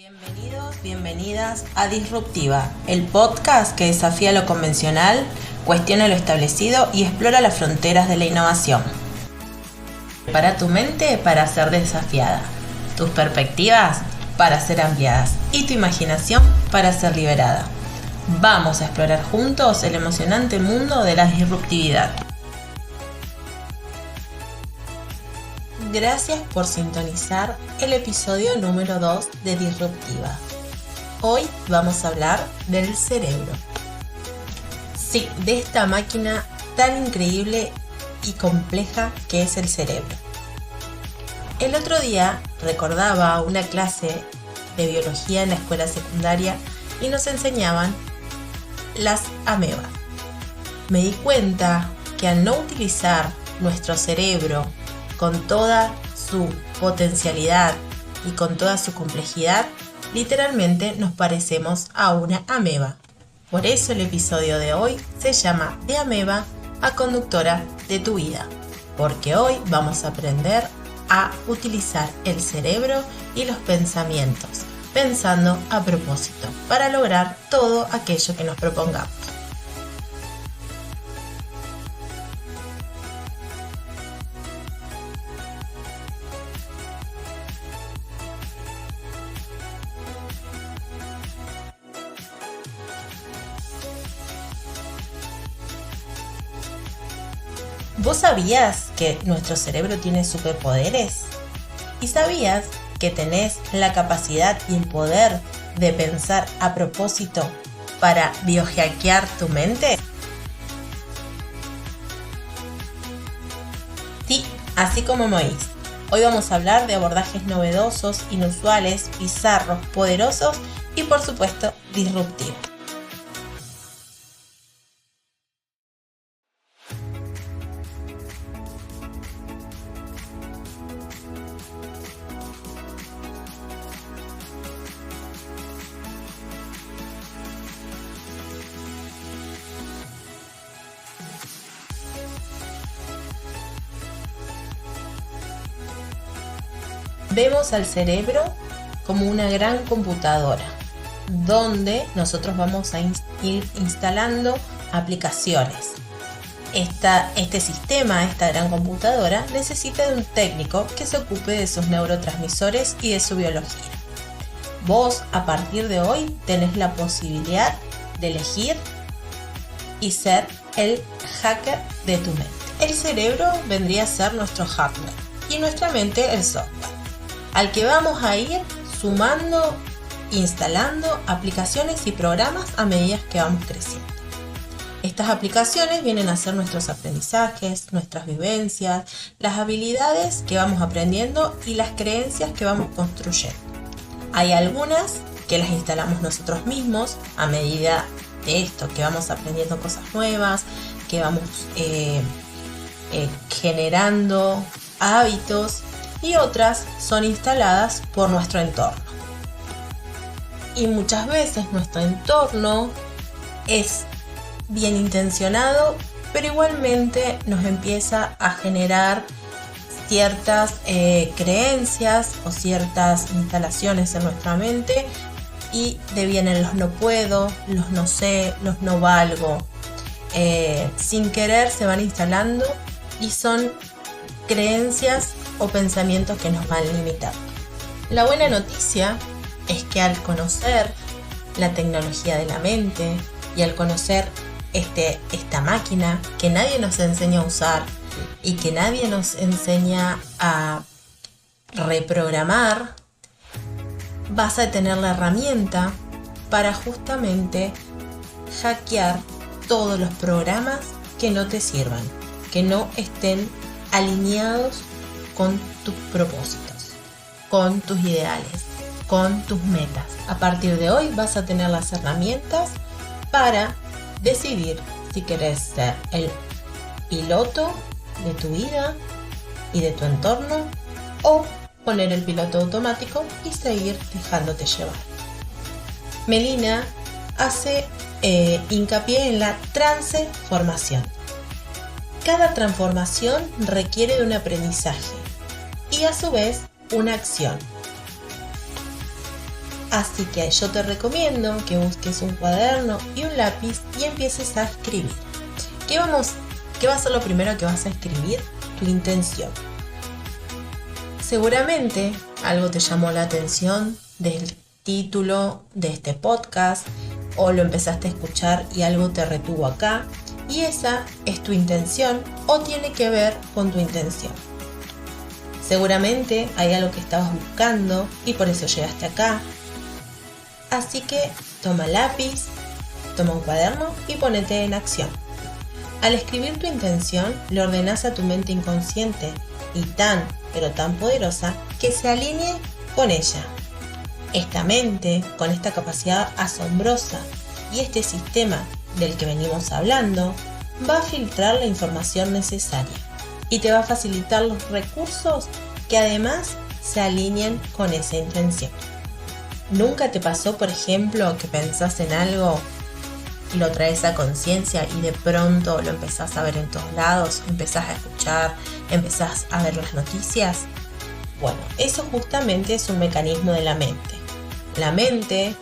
Bienvenidos, bienvenidas a Disruptiva, el podcast que desafía lo convencional, cuestiona lo establecido y explora las fronteras de la innovación. Prepara tu mente para ser desafiada, tus perspectivas para ser ampliadas y tu imaginación para ser liberada. Vamos a explorar juntos el emocionante mundo de la disruptividad. Gracias por sintonizar el episodio número 2 de Disruptiva. Hoy vamos a hablar del cerebro. Sí, de esta máquina tan increíble y compleja que es el cerebro. El otro día recordaba una clase de biología en la escuela secundaria y nos enseñaban las amebas. Me di cuenta que al no utilizar nuestro cerebro con toda su potencialidad y con toda su complejidad, literalmente nos parecemos a una ameba. Por eso el episodio de hoy se llama De ameba a conductora de tu vida, porque hoy vamos a aprender a utilizar el cerebro y los pensamientos, pensando a propósito, para lograr todo aquello que nos propongamos. ¿Vos sabías que nuestro cerebro tiene superpoderes? ¿Y sabías que tenés la capacidad y el poder de pensar a propósito para biohackear tu mente? Sí, así como me oís. Hoy vamos a hablar de abordajes novedosos, inusuales, bizarros, poderosos y por supuesto disruptivos. Vemos al cerebro como una gran computadora, donde nosotros vamos a ir instalando aplicaciones. Este sistema, esta gran computadora, necesita de un técnico que se ocupe de sus neurotransmisores y de su biología. Vos, a partir de hoy, tenés la posibilidad de elegir y ser el hacker de tu mente. El cerebro vendría a ser nuestro hardware y nuestra mente el software, al que vamos a ir sumando, instalando aplicaciones y programas a medida que vamos creciendo. Estas aplicaciones vienen a ser nuestros aprendizajes, nuestras vivencias, las habilidades que vamos aprendiendo y las creencias que vamos construyendo. Hay algunas que las instalamos nosotros mismos a medida de esto, que vamos aprendiendo cosas nuevas, que vamos generando hábitos, y otras son instaladas por nuestro entorno. Y muchas veces nuestro entorno es bien intencionado, pero igualmente nos empieza a generar ciertas creencias o ciertas instalaciones en nuestra mente, y devienen los no puedo, los no sé, los no valgo. Sin querer se van instalando y son creencias o pensamientos que nos van limitando. La buena noticia es que al conocer la tecnología de la mente y al conocer esta máquina que nadie nos enseña a usar y que nadie nos enseña a reprogramar, vas a tener la herramienta para justamente hackear todos los programas que no te sirvan, que no estén alineados con tus propósitos, con tus ideales, con tus metas. A partir de hoy vas a tener las herramientas para decidir si querés ser el piloto de tu vida y de tu entorno, o poner el piloto automático y seguir dejándote llevar. Melina hace hincapié en la transformación. Cada transformación requiere de un aprendizaje y a su vez una acción. Así que yo te recomiendo que busques un cuaderno y un lápiz y empieces a escribir. ¿Qué va a ser lo primero que vas a escribir? Tu intención. Seguramente algo te llamó la atención del título de este podcast o lo empezaste a escuchar y algo te retuvo acá y esa es tu intención o tiene que ver con tu intención. Seguramente hay algo que estabas buscando y por eso llegaste acá. Así que toma lápiz, toma un cuaderno y ponete en acción. Al escribir tu intención, le ordenás a tu mente inconsciente y pero tan poderosa que se alinee con ella. Esta mente, con esta capacidad asombrosa y este sistema del que venimos hablando, va a filtrar la información necesaria y te va a facilitar los recursos que además se alineen con esa intención. ¿Nunca te pasó, por ejemplo, que pensás en algo y lo traes a conciencia y de pronto lo empezás a ver en todos lados, empezás a escuchar, empezás a ver las noticias? Bueno, eso justamente es un mecanismo de la mente. La mente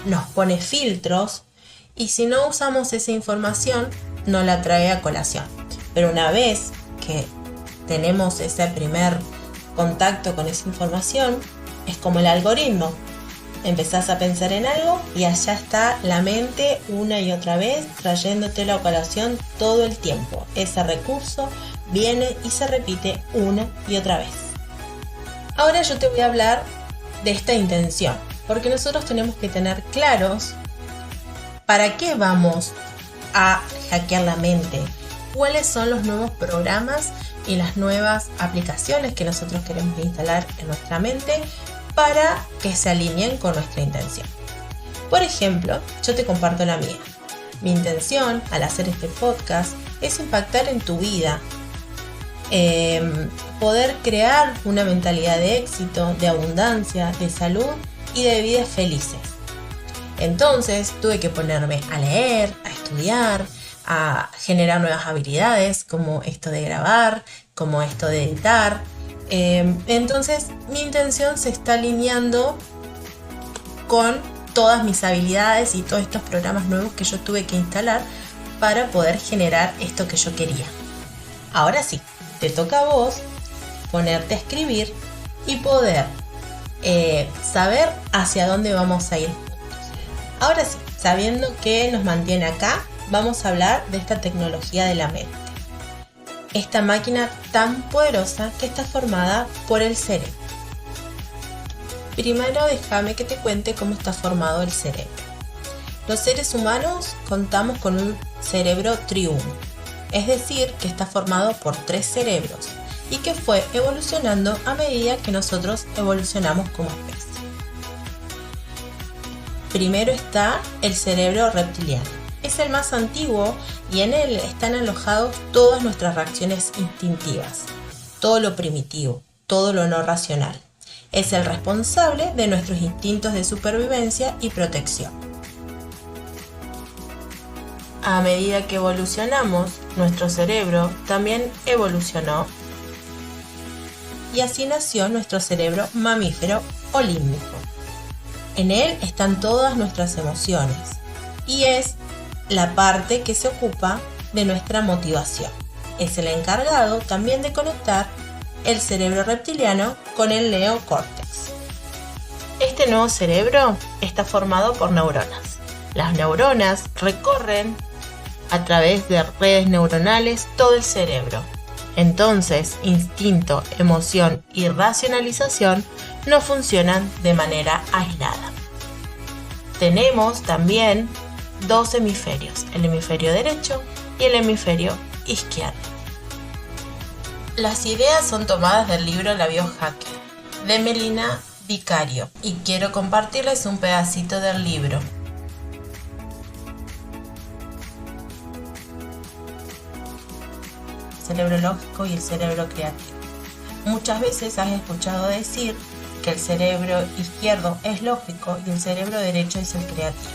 nos pone filtros y si no usamos esa información, no la trae a colación. Pero una vez que tenemos ese primer contacto con esa información, es como el algoritmo. Empezás a pensar en algo y allá está la mente una y otra vez trayéndotelo a colación todo el tiempo. Ese recurso viene y se repite una y otra vez. Ahora yo te voy a hablar de esta intención, porque nosotros tenemos que tener claros para qué vamos a hackear la mente, cuáles son los nuevos programas y las nuevas aplicaciones que nosotros queremos instalar en nuestra mente para que se alineen con nuestra intención. Por ejemplo, yo te comparto la mía. Mi intención al hacer este podcast es impactar en tu vida, poder crear una mentalidad de éxito, de abundancia, de salud y de vidas felices. Entonces tuve que ponerme a leer, a estudiar, a generar nuevas habilidades como esto de grabar, como esto de editar. Entonces mi intención se está alineando con todas mis habilidades y todos estos programas nuevos que yo tuve que instalar para poder generar esto que yo quería. Ahora sí, te toca a vos ponerte a escribir y poder saber hacia dónde vamos a ir. Ahora sí, sabiendo que nos mantiene acá, vamos a hablar de esta tecnología de la mente. Esta máquina tan poderosa que está formada por el cerebro. Primero déjame que te cuente cómo está formado el cerebro. Los seres humanos contamos con un cerebro triuno, es decir, que está formado por 3 cerebros y que fue evolucionando a medida que nosotros evolucionamos como especie. Primero está el cerebro reptiliano. Es el más antiguo y en él están alojados todas nuestras reacciones instintivas, todo lo primitivo, todo lo no racional. Es el responsable de nuestros instintos de supervivencia y protección. A medida que evolucionamos, nuestro cerebro también evolucionó y así nació nuestro cerebro mamífero o límbico. En él están todas nuestras emociones y es la parte que se ocupa de nuestra motivación. Es el encargado también de conectar el cerebro reptiliano con el neocórtex. Este nuevo cerebro está formado por neuronas. Las neuronas recorren a través de redes neuronales todo el cerebro. Entonces, instinto, emoción y racionalización no funcionan de manera aislada. Tenemos también 2 hemisferios, el hemisferio derecho y el hemisferio izquierdo. Las ideas son tomadas del libro La Biohacker de Melina Vicario y quiero compartirles un pedacito del libro. El cerebro lógico y el cerebro creativo. Muchas veces has escuchado decir que el cerebro izquierdo es lógico y el cerebro derecho es el creativo.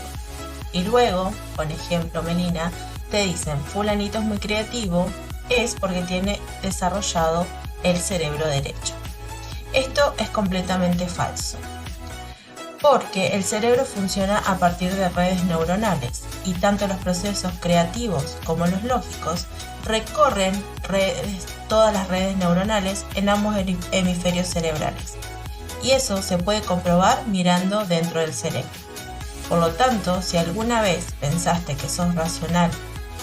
Y luego, por ejemplo, Melina, te dicen fulanito es muy creativo, es porque tiene desarrollado el cerebro derecho. Esto es completamente falso. porque el cerebro funciona a partir de redes neuronales y tanto los procesos creativos como los lógicos recorren todas las redes neuronales en ambos hemisferios cerebrales. Y eso se puede comprobar mirando dentro del cerebro. Por lo tanto, si alguna vez pensaste que sos racional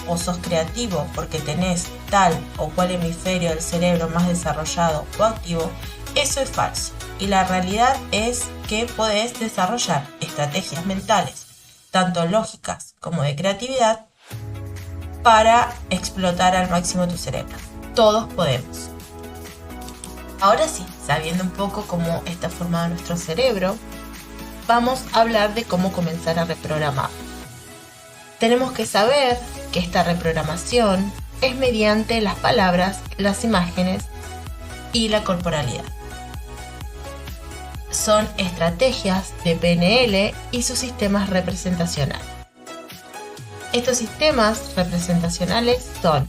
o sos creativo porque tenés tal o cual hemisferio del cerebro más desarrollado o activo, eso es falso. Y la realidad es que podés desarrollar estrategias mentales, tanto lógicas como de creatividad, para explotar al máximo tu cerebro. Todos podemos. Ahora sí, sabiendo un poco cómo está formado nuestro cerebro, vamos a hablar de cómo comenzar a reprogramar. Tenemos que saber que esta reprogramación es mediante las palabras, las imágenes y la corporalidad. Son estrategias de PNL y sus sistemas representacionales. Estos sistemas representacionales son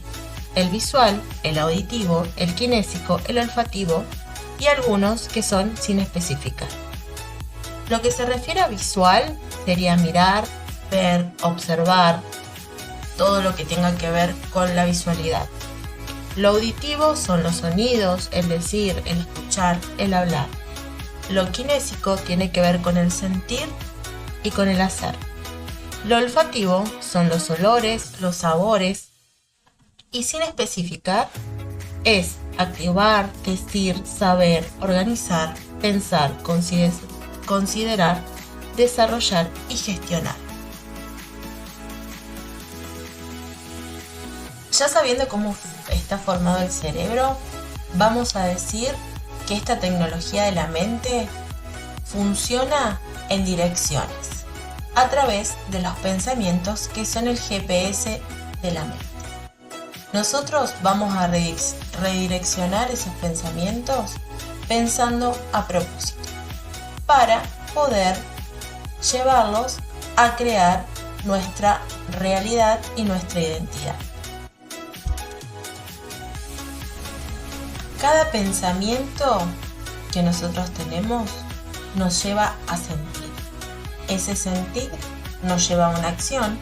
el visual, el auditivo, el kinésico, el olfativo y algunos que son sin especificar. Lo que se refiere a visual sería mirar, ver, observar, todo lo que tenga que ver con la visualidad. Lo auditivo son los sonidos, el decir, el escuchar, el hablar. Lo kinésico tiene que ver con el sentir y con el hacer. Lo olfativo son los olores, los sabores, y sin especificar es activar, decir, saber, organizar, pensar, considerar, desarrollar y gestionar. Ya sabiendo cómo está formado el cerebro, vamos a decir que esta tecnología de la mente funciona en direcciones, a través de los pensamientos que son el GPS de la mente. Nosotros vamos a redireccionar esos pensamientos pensando a propósito, para poder llevarlos a crear nuestra realidad y nuestra identidad. Cada pensamiento que nosotros tenemos nos lleva a sentir. Ese sentir nos lleva a una acción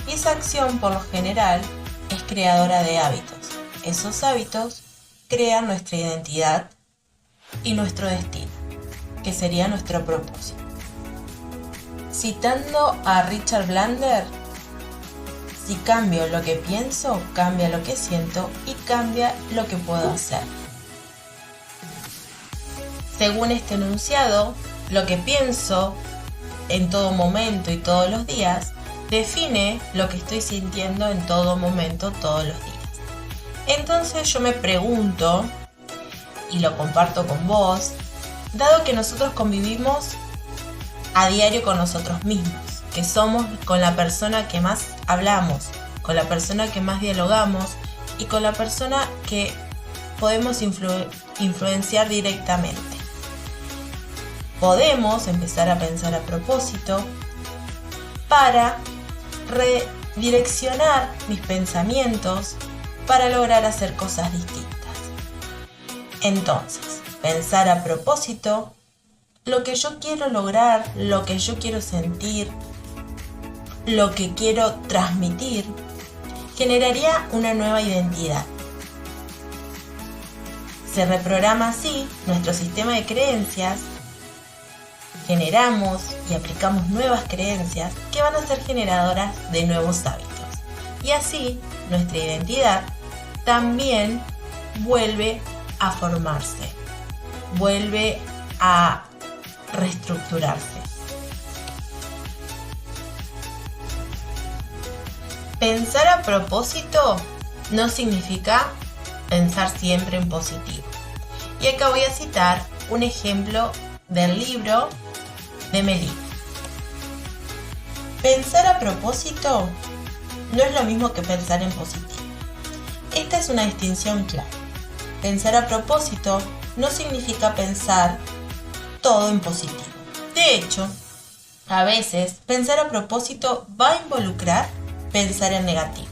y esa acción por lo general es creadora de hábitos. Esos hábitos crean nuestra identidad y nuestro destino, que sería nuestro propósito. Citando a Richard Bandler, si cambio lo que pienso, cambia lo que siento y cambia lo que puedo hacer. Según este enunciado, lo que pienso en todo momento y todos los días define lo que estoy sintiendo en todo momento, todos los días. Entonces yo me pregunto, y lo comparto con vos, dado que nosotros convivimos a diario con nosotros mismos, que somos con la persona que más hablamos, con la persona que más dialogamos y con la persona que podemos influenciar directamente. Podemos empezar a pensar a propósito para redireccionar mis pensamientos para lograr hacer cosas distintas. Entonces, pensar a propósito, lo que yo quiero lograr, lo que yo quiero sentir, lo que quiero transmitir, generaría una nueva identidad. Se reprograma así nuestro sistema de creencias, generamos y aplicamos nuevas creencias que van a ser generadoras de nuevos hábitos. Y así nuestra identidad también vuelve a formarse, vuelve a reestructurarse. Pensar a propósito no significa pensar siempre en positivo. Y acá voy a citar un ejemplo del libro de Melina. Pensar a propósito no es lo mismo que pensar en positivo. Esta es una distinción clara. Pensar a propósito no significa pensar todo en positivo. De hecho, a veces pensar a propósito va a involucrar pensar en negativo.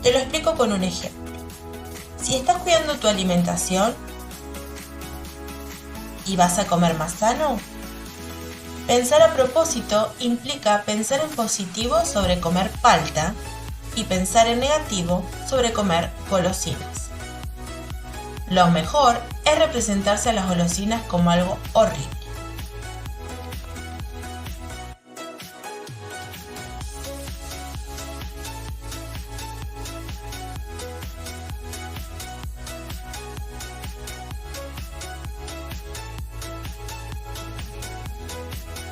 Te lo explico con un ejemplo. Si estás cuidando tu alimentación y vas a comer más sano, Pensar a propósito implica pensar en positivo sobre comer palta y pensar en negativo sobre comer golosinas. Lo mejor es representarse a las golosinas como algo horrible.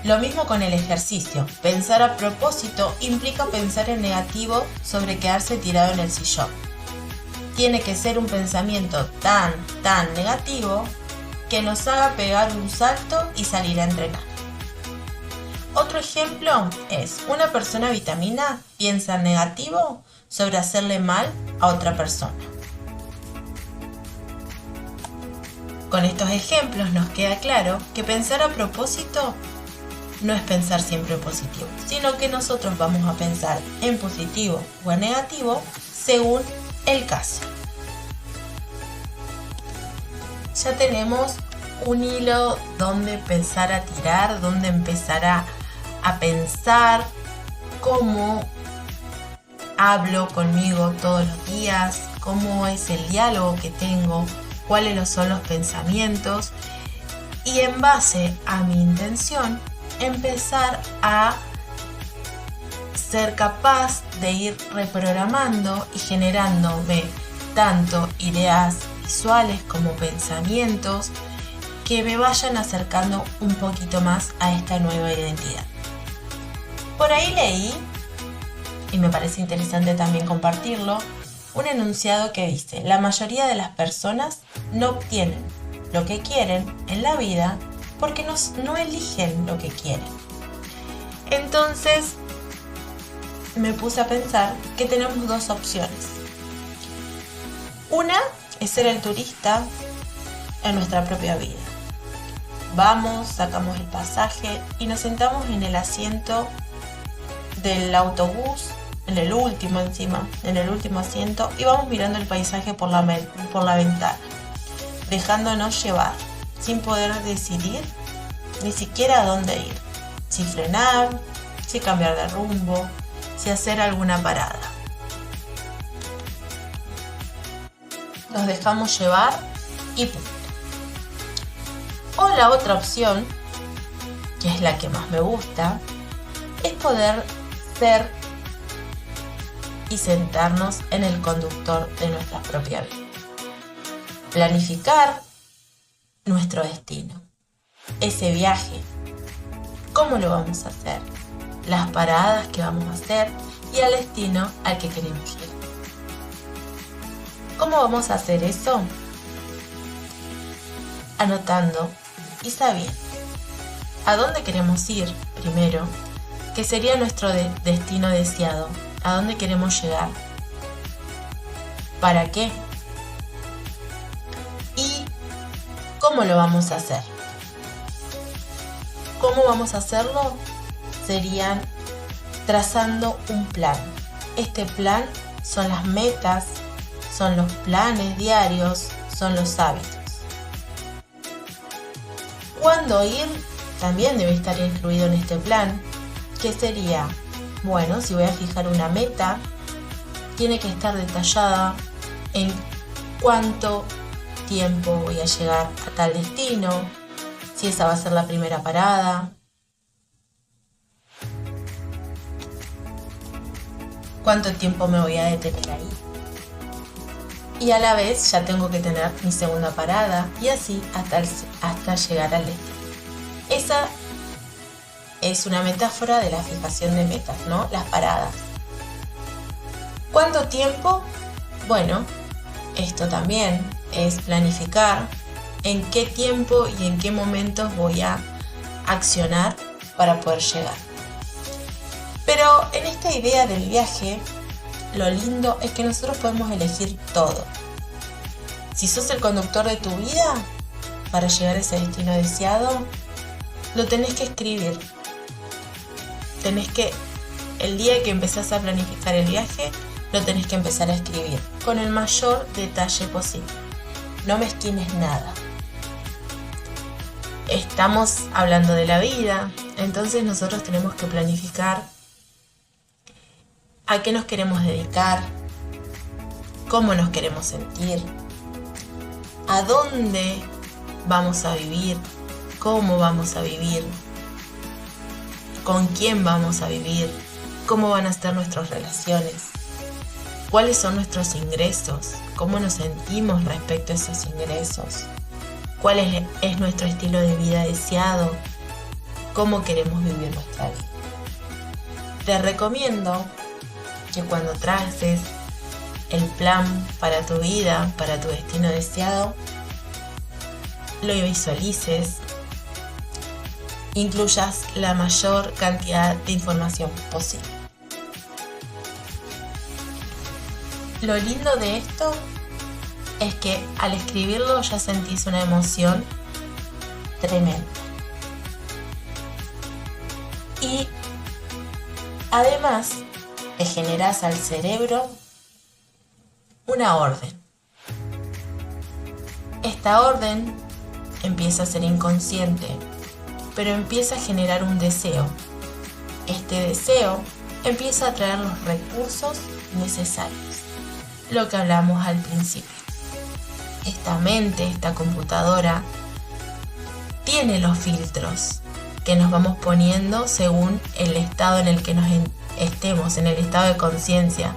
Lo mismo con el ejercicio. Pensar a propósito implica pensar en negativo sobre quedarse tirado en el sillón. Tiene que ser un pensamiento tan negativo que nos haga pegar un salto y salir a entrenar. Otro ejemplo es, una persona vitamina piensa en negativo sobre hacerle mal a otra persona. Con estos ejemplos nos queda claro que pensar a propósito no es pensar siempre en positivo, sino que nosotros vamos a pensar en positivo o en negativo según el caso. Ya tenemos un hilo donde empezar a tirar, donde empezar a pensar cómo hablo conmigo todos los días, cómo es el diálogo que tengo, cuáles son los pensamientos, y en base a mi intención empezar a ser capaz de ir reprogramando y generándome tanto ideas visuales como pensamientos que me vayan acercando un poquito más a esta nueva identidad. Por ahí leí, y me parece interesante también compartirlo, un enunciado que dice: la mayoría de las personas no obtienen lo que quieren en la vida porque no eligen lo que quieren. Entonces me puse a pensar que tenemos dos opciones. Una es ser el turista en nuestra propia vida. Vamos, sacamos el pasaje y nos sentamos en el asiento del autobús, en el último asiento, y vamos mirando el paisaje por la ventana, dejándonos llevar, sin poder decidir ni siquiera a dónde ir, si frenar, si cambiar de rumbo, si hacer alguna parada. Nos dejamos llevar y punto. O la otra opción, que es la que más me gusta, es poder ser y sentarnos en el conductor de nuestra propia vida. Planificar nuestro destino, ese viaje, cómo lo vamos a hacer, las paradas que vamos a hacer y al destino al que queremos llegar. ¿Cómo vamos a hacer eso? Anotando y sabiendo a dónde queremos ir primero, que sería nuestro destino deseado, a dónde queremos llegar, para qué y cómo lo vamos a hacer. ¿Cómo vamos a hacerlo? Serían trazando un plan. Este plan son las metas, son los planes diarios, son los hábitos. ¿Cuándo ir? También debe estar incluido en este plan, que sería, bueno, si voy a fijar una meta, tiene que estar detallada en cuánto tiempo voy a llegar a tal destino, si esa va a ser la primera parada, cuánto tiempo me voy a detener ahí. Y a la vez ya tengo que tener mi segunda parada y así hasta llegar al destino. Esa es una metáfora de la fijación de metas, ¿no? Las paradas. ¿Cuánto tiempo? Bueno, esto también es planificar en qué tiempo y en qué momentos voy a accionar para poder llegar. Pero en esta idea del viaje, lo lindo es que nosotros podemos elegir todo. Si sos el conductor de tu vida, para llegar a ese destino deseado, lo tenés que escribir. El día que empezás a planificar el viaje, lo tenés que empezar a escribir con el mayor detalle posible. No mezquines nada. estamos hablando de la vida, entonces nosotros tenemos que planificar a qué nos queremos dedicar, cómo nos queremos sentir, a dónde vamos a vivir, cómo vamos a vivir, con quién vamos a vivir, cómo van a estar nuestras relaciones, cuáles son nuestros ingresos, cómo nos sentimos respecto a esos ingresos, cuál es nuestro estilo de vida deseado, cómo queremos vivir nuestra vida. Te recomiendo que cuando traces el plan para tu vida, para tu destino deseado, lo visualices, incluyas la mayor cantidad de información posible. Lo lindo de esto es que al escribirlo ya sentís una emoción tremenda. Y además te generás al cerebro una orden. Esta orden empieza a ser inconsciente, pero empieza a generar un deseo. Este deseo empieza a traer los recursos necesarios, lo que hablamos al principio. Esta mente, esta computadora, tiene los filtros que nos vamos poniendo según el estado en el que nos estemos, en el estado de conciencia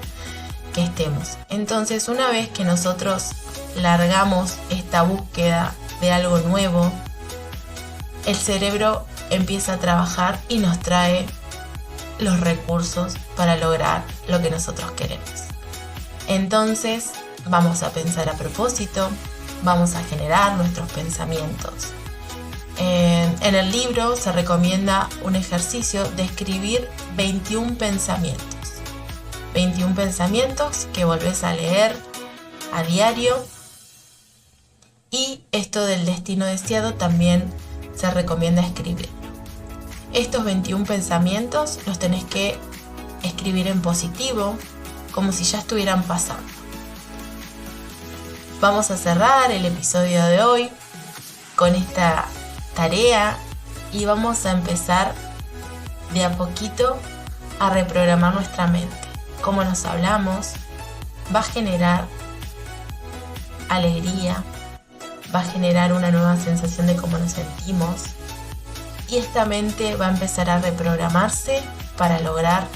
que estemos. Entonces, una vez que nosotros largamos esta búsqueda de algo nuevo, el cerebro empieza a trabajar y nos trae los recursos para lograr lo que nosotros queremos. Entonces, vamos a pensar a propósito, vamos a generar nuestros pensamientos. En el libro se recomienda un ejercicio de escribir 21 pensamientos. 21 pensamientos que volvés a leer a diario. Y esto del destino deseado también se recomienda escribirlo. Estos 21 pensamientos los tenés que escribir en positivo, como si ya estuvieran pasando. Vamos a cerrar el episodio de hoy con esta tarea y vamos a empezar de a poquito a reprogramar nuestra mente. Cómo nos hablamos va a generar alegría, va a generar una nueva sensación de cómo nos sentimos y esta mente va a empezar a reprogramarse para lograr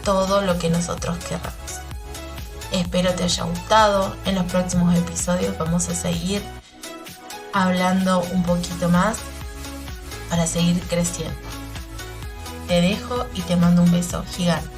todo lo que nosotros querramos. Espero te haya gustado. En los próximos episodios vamos a seguir hablando un poquito más para seguir creciendo. Te dejo y te mando un beso gigante.